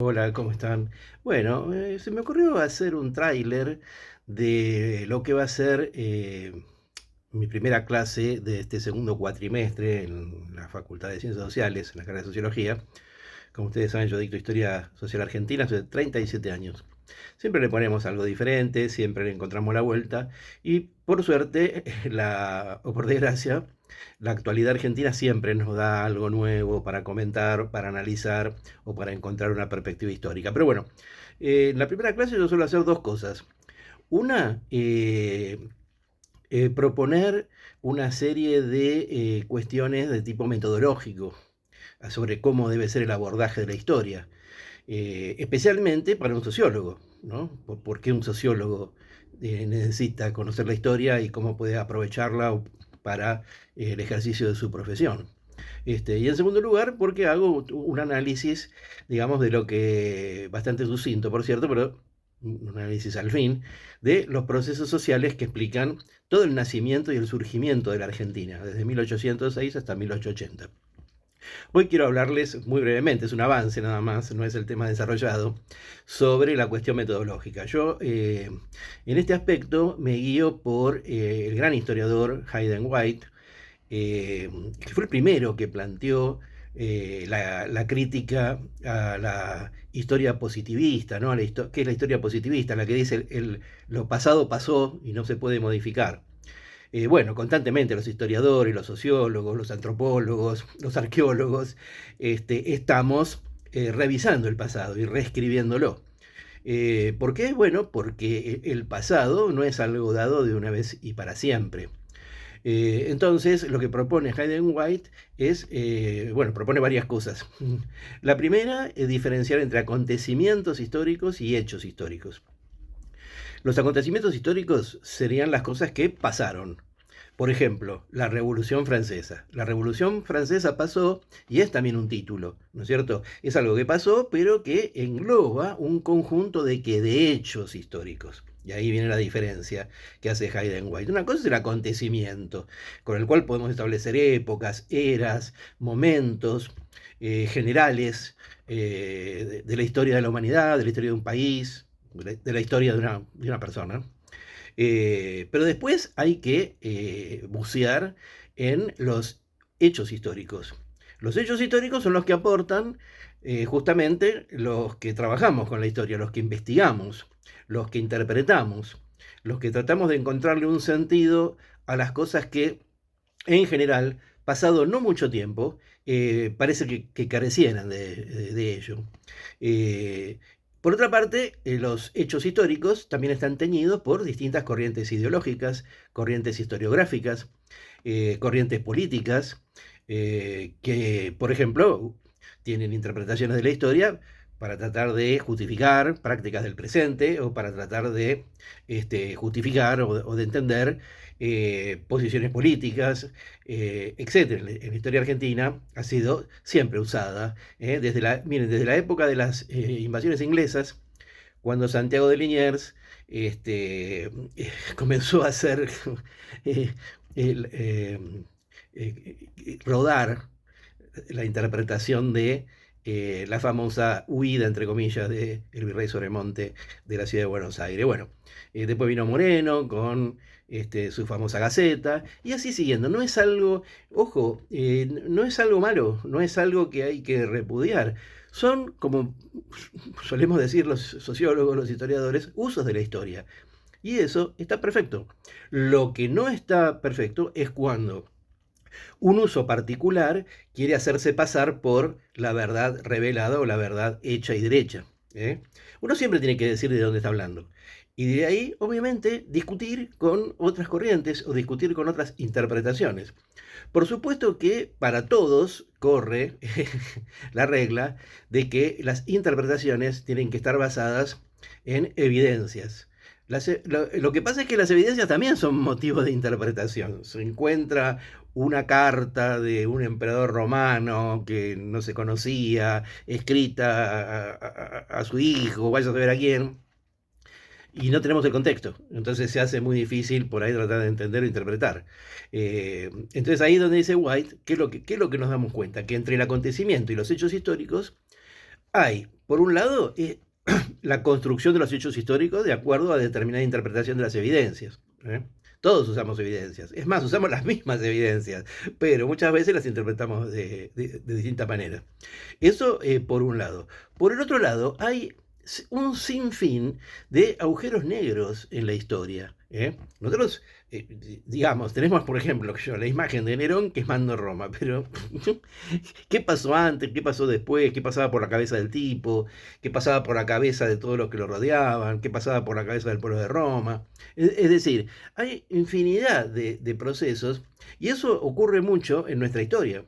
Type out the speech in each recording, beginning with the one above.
Hola, ¿cómo están? Bueno, se me ocurrió hacer un tráiler de lo que va a ser mi primera clase de este segundo cuatrimestre en la Facultad de Ciencias Sociales, en la carrera de Sociología. Como ustedes saben, yo dicto Historia Social Argentina hace 37 años. Siempre le ponemos algo diferente, siempre le encontramos la vuelta y por suerte, o por desgracia, la actualidad argentina siempre nos da algo nuevo para comentar, para analizar o para encontrar una perspectiva histórica. Pero bueno, en la primera clase yo suelo hacer dos cosas. Una, proponer una serie de cuestiones de tipo metodológico sobre cómo debe ser el abordaje de la historia, especialmente para un sociólogo, ¿no? ¿Por qué un sociólogo necesita conocer la historia y cómo puede aprovecharla para el ejercicio de su profesión? Y en segundo lugar, porque hago un análisis, digamos, de lo que, bastante sucinto, por cierto, pero un análisis al fin, de los procesos sociales que explican todo el nacimiento y el surgimiento de la Argentina, desde 1806 hasta 1880. Hoy quiero hablarles muy brevemente, es un avance nada más, no es el tema desarrollado, sobre la cuestión metodológica. Yo en este aspecto me guío por el gran historiador Hayden White, que fue el primero que planteó la crítica a la historia positivista, ¿no? ¿Qué es la historia positivista? La que dice lo pasado pasó y no se puede modificar. Bueno, constantemente los historiadores, los sociólogos, los antropólogos, los arqueólogos, estamos revisando el pasado y reescribiéndolo. ¿Por qué? Bueno, porque el pasado no es algo dado de una vez y para siempre. Entonces, lo que propone Hayden White es, bueno, propone varias cosas. La primera es diferenciar entre acontecimientos históricos y hechos históricos. Los acontecimientos históricos serían las cosas que pasaron. Por ejemplo, la Revolución Francesa. La Revolución Francesa pasó y es también un título, ¿no es cierto? Es algo que pasó, pero que engloba un conjunto de hechos históricos. Y ahí viene la diferencia que hace Hayden White. Una cosa es el acontecimiento, con el cual podemos establecer épocas, eras, momentos generales de la historia de la humanidad, de la historia de un país, de la historia de una persona. Pero después hay que bucear en los hechos históricos. Los hechos históricos son los que aportan justamente los que trabajamos con la historia, los que investigamos, los que interpretamos, los que tratamos de encontrarle un sentido a las cosas que, en general, pasado no mucho tiempo, parece que carecieran de ello. Eh, por otra parte, los hechos históricos también están teñidos por distintas corrientes ideológicas, corrientes historiográficas, corrientes políticas, que, por ejemplo, tienen interpretaciones de la historia para tratar de justificar prácticas del presente o para tratar de justificar o de entender posiciones políticas, etcétera. En la historia argentina ha sido siempre usada, miren, desde la época de las invasiones inglesas, cuando Santiago de Liniers comenzó a hacer eh, el, rodar la interpretación de la famosa huida, entre comillas, de el virrey Sobremonte de la ciudad de Buenos Aires. Bueno, después vino Moreno con su famosa Gaceta, y así siguiendo. No es algo, ojo, no es algo malo, no es algo que hay que repudiar. Son, como solemos decir los sociólogos, los historiadores, usos de la historia. Y eso está perfecto. Lo que no está perfecto es cuando un uso particular quiere hacerse pasar por la verdad revelada o la verdad hecha y derecha. ¿Eh? Uno siempre tiene que decir de dónde está hablando. Y de ahí, obviamente, discutir con otras corrientes o discutir con otras interpretaciones. Por supuesto que para todos corre la regla de que las interpretaciones tienen que estar basadas en evidencias. Lo que pasa es que las evidencias también son motivo de interpretación. Se encuentra una carta de un emperador romano que no se conocía, escrita a su hijo, vaya a saber a quién, y no tenemos el contexto. Entonces se hace muy difícil por ahí tratar de entender o interpretar. Entonces ahí es donde dice White, ¿qué es lo que nos damos cuenta? Que entre el acontecimiento y los hechos históricos hay Por un lado, la construcción de los hechos históricos de acuerdo a determinada interpretación de las evidencias. Todos usamos evidencias. Es más, usamos las mismas evidencias, pero muchas veces las interpretamos de distintas maneras. Eso por un lado. Por el otro lado, hay un sinfín de agujeros negros en la historia. Nosotros, digamos, tenemos, por ejemplo, la imagen de Nerón quemando Roma, pero ¿qué pasó antes? ¿Qué pasó después? ¿Qué pasaba por la cabeza del tipo? ¿Qué pasaba por la cabeza de todos los que lo rodeaban? ¿Qué pasaba por la cabeza del pueblo de Roma? Es decir, hay infinidad de procesos y eso ocurre mucho en nuestra historia.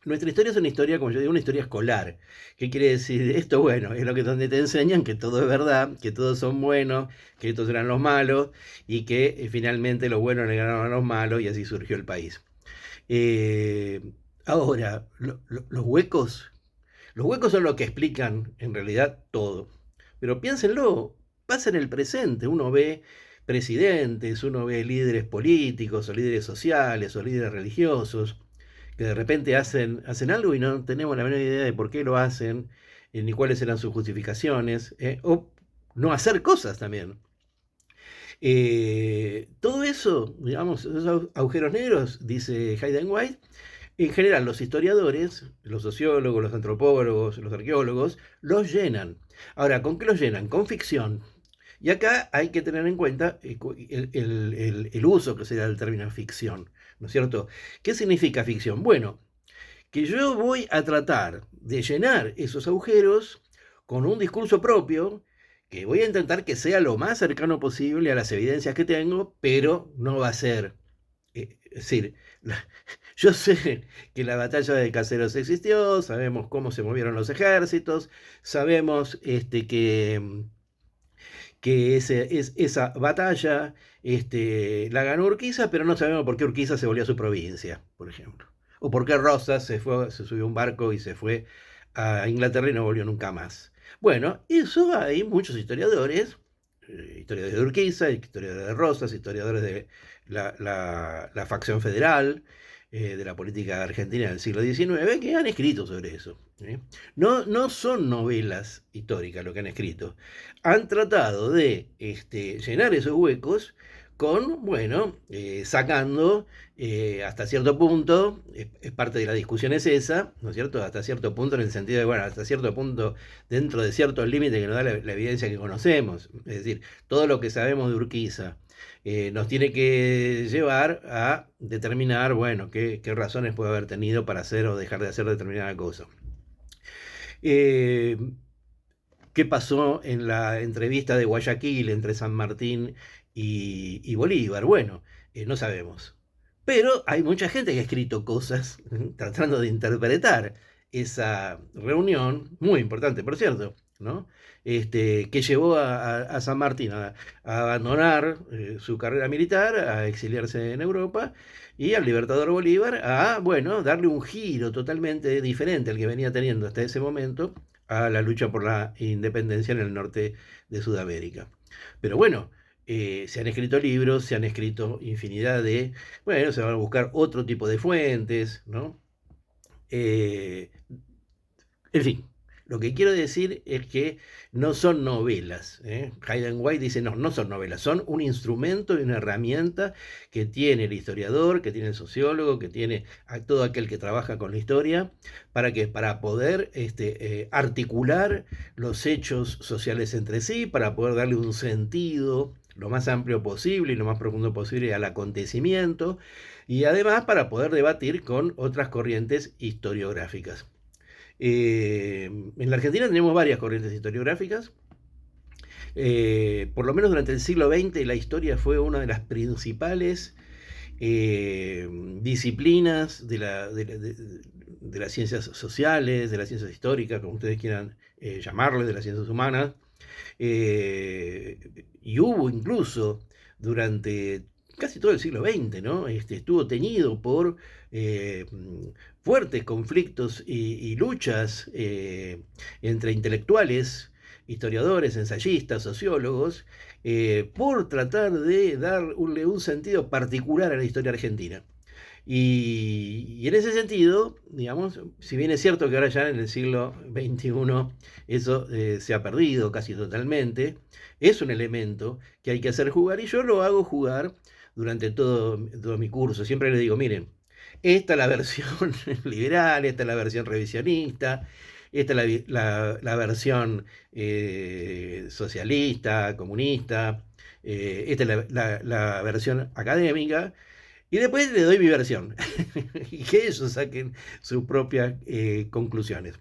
Nuestra historia es una historia, como yo digo, una historia escolar. ¿Qué quiere decir esto? Bueno, es lo que donde te enseñan que todo es verdad, que todos son buenos, que estos eran los malos y que finalmente los buenos le ganaron a los malos y así surgió el país. Ahora, los huecos son lo que explican en realidad todo. Pero piénsenlo, pasa en el presente, uno ve presidentes, uno ve líderes políticos o líderes sociales o líderes religiosos que de repente hacen algo y no tenemos la menor idea de por qué lo hacen, ni cuáles eran sus justificaciones, o no hacer cosas también. Todo eso, digamos, esos agujeros negros, dice Hayden White, en general los historiadores, los sociólogos, los antropólogos, los arqueólogos, los llenan. Ahora, ¿con qué los llenan? Con ficción. Y acá hay que tener en cuenta el uso que se da del término ficción, ¿no es cierto? ¿Qué significa ficción? Bueno, que yo voy a tratar de llenar esos agujeros con un discurso propio, que voy a intentar que sea lo más cercano posible a las evidencias que tengo, pero no va a ser. Es decir, yo sé que la batalla de Caseros existió, sabemos cómo se movieron los ejércitos, sabemos que esa batalla la ganó Urquiza, pero no sabemos por qué Urquiza se volvió a su provincia, por ejemplo. O por qué Rosas se subió a un barco y se fue a Inglaterra y no volvió nunca más. Bueno, eso hay muchos historiadores, historiadores de Urquiza, historiadores de Rosas, historiadores de la facción federal, de la política argentina del siglo XIX, que han escrito sobre eso. No son novelas históricas lo que han escrito. Han tratado de llenar esos huecos con, bueno, sacando hasta cierto punto, es parte de la discusión es esa, ¿no es cierto? Hasta cierto punto en el sentido de, bueno, hasta cierto punto dentro de ciertos límites que nos da la evidencia que conocemos. Es decir, todo lo que sabemos de Urquiza nos tiene que llevar a determinar, bueno, qué razones puede haber tenido para hacer o dejar de hacer determinada cosa. ¿Qué pasó en la entrevista de Guayaquil entre San Martín y Bolívar? Bueno, no sabemos. Pero hay mucha gente que ha escrito cosas tratando de interpretar esa reunión, muy importante, por cierto, ¿no? Que llevó a San Martín a abandonar su carrera militar, a exiliarse en Europa, y al libertador Bolívar a, bueno, darle un giro totalmente diferente al que venía teniendo hasta ese momento a la lucha por la independencia en el norte de Sudamérica. Pero bueno, se han escrito libros, se han escrito infinidad bueno, se van a buscar otro tipo de fuentes, ¿no? En fin, lo que quiero decir es que no son novelas. Hayden White dice, no son novelas, son un instrumento y una herramienta que tiene el historiador, que tiene el sociólogo, que tiene a todo aquel que trabaja con la historia, para poder articular los hechos sociales entre sí, para poder darle un sentido lo más amplio posible y lo más profundo posible al acontecimiento, y además para poder debatir con otras corrientes historiográficas. En la Argentina tenemos varias corrientes historiográficas. Por lo menos durante el siglo XX la historia fue una de las principales disciplinas de las ciencias sociales, de las ciencias históricas, como ustedes quieran llamarles, de las ciencias humanas. Y hubo incluso durante casi todo el siglo XX, ¿no? Estuvo teñido por fuertes conflictos y luchas entre intelectuales, historiadores, ensayistas, sociólogos, por tratar de darle un sentido particular a la historia argentina. Y en ese sentido, digamos, si bien es cierto que ahora ya en el siglo XXI eso se ha perdido casi totalmente, es un elemento que hay que hacer jugar y yo lo hago jugar durante todo mi curso. Siempre le digo, miren, esta es la versión liberal, esta es la versión revisionista, esta es la versión socialista, comunista, esta es la versión académica. Y después le doy mi versión y que ellos saquen sus propias conclusiones.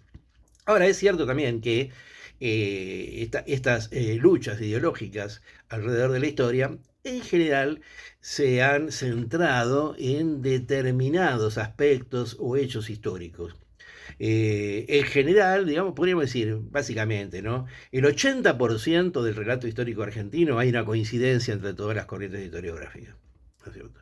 Ahora, es cierto también que estas luchas ideológicas alrededor de la historia, en general, se han centrado en determinados aspectos o hechos históricos. En general, digamos, podríamos decir, básicamente, ¿no? El 80% del relato histórico argentino hay una coincidencia entre todas las corrientes historiográficas, ¿no es cierto?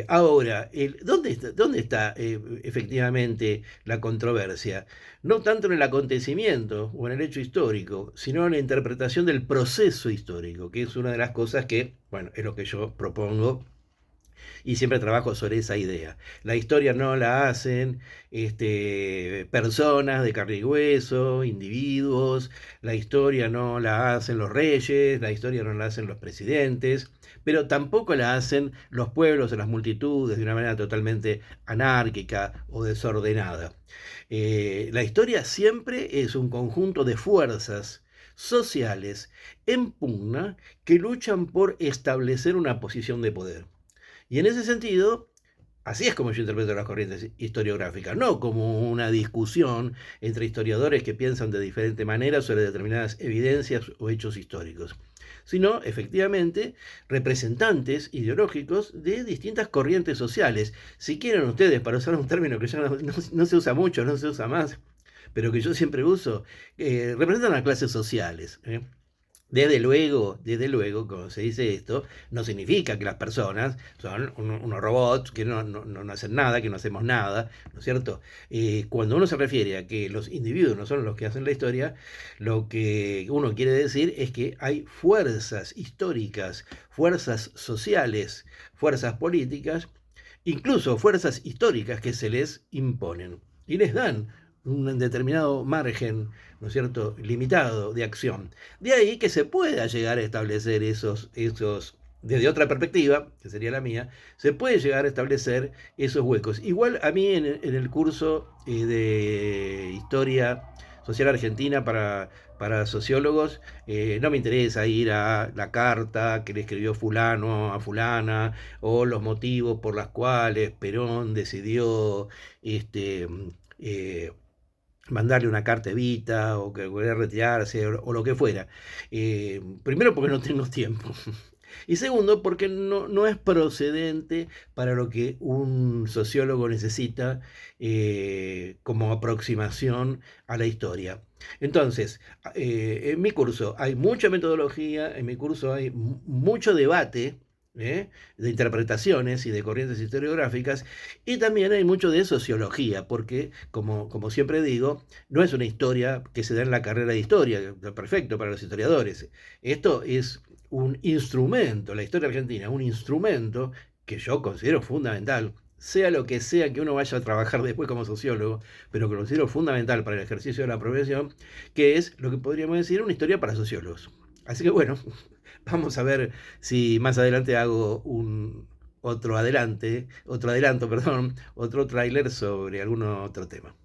Ahora, ¿dónde está efectivamente la controversia? No tanto en el acontecimiento o en el hecho histórico, sino en la interpretación del proceso histórico, que es una de las cosas que, bueno, es lo que yo propongo y siempre trabajo sobre esa idea. La historia no la hacen personas de carne y hueso, individuos, la historia no la hacen los reyes, la historia no la hacen los presidentes, pero tampoco la hacen los pueblos o las multitudes de una manera totalmente anárquica o desordenada. La historia siempre es un conjunto de fuerzas sociales en pugna que luchan por establecer una posición de poder. Y en ese sentido, así es como yo interpreto las corrientes historiográficas, no como una discusión entre historiadores que piensan de diferente manera sobre determinadas evidencias o hechos históricos, sino efectivamente representantes ideológicos de distintas corrientes sociales. Si quieren ustedes, para usar un término que ya no se usa mucho, no se usa más, pero que yo siempre uso, representan a clases sociales. Desde luego, como se dice esto, no significa que las personas son unos robots que no hacen nada, que no hacemos nada, ¿no es cierto? Cuando uno se refiere a que los individuos no son los que hacen la historia, lo que uno quiere decir es que hay fuerzas históricas, fuerzas sociales, fuerzas políticas, incluso fuerzas históricas que se les imponen y les dan un determinado margen, ¿no es cierto?, limitado de acción. De ahí que se pueda llegar a establecer esos desde otra perspectiva, que sería la mía, se puede llegar a establecer esos huecos. Igual a mí en el curso de Historia Social Argentina para sociólogos, no me interesa ir a la carta que le escribió fulano a fulana o los motivos por los cuales Perón decidió eh, mandarle una carta a Evita o que querer retirarse o lo que fuera. Primero porque no tengo tiempo. Y segundo, porque no es procedente para lo que un sociólogo necesita como aproximación a la historia. Entonces, en mi curso hay mucha metodología, en mi curso hay mucho debate, de interpretaciones y de corrientes historiográficas, y también hay mucho de sociología, porque, como siempre digo, no es una historia que se da en la carrera de historia, perfecto para los historiadores. Esto es un instrumento, la historia argentina, un instrumento que yo considero fundamental, sea lo que sea que uno vaya a trabajar después como sociólogo, pero que lo considero fundamental para el ejercicio de la profesión, que es lo que podríamos decir una historia para sociólogos. Así que bueno, vamos a ver si más adelante hago otro adelanto, perdón, otro tráiler sobre algún otro tema.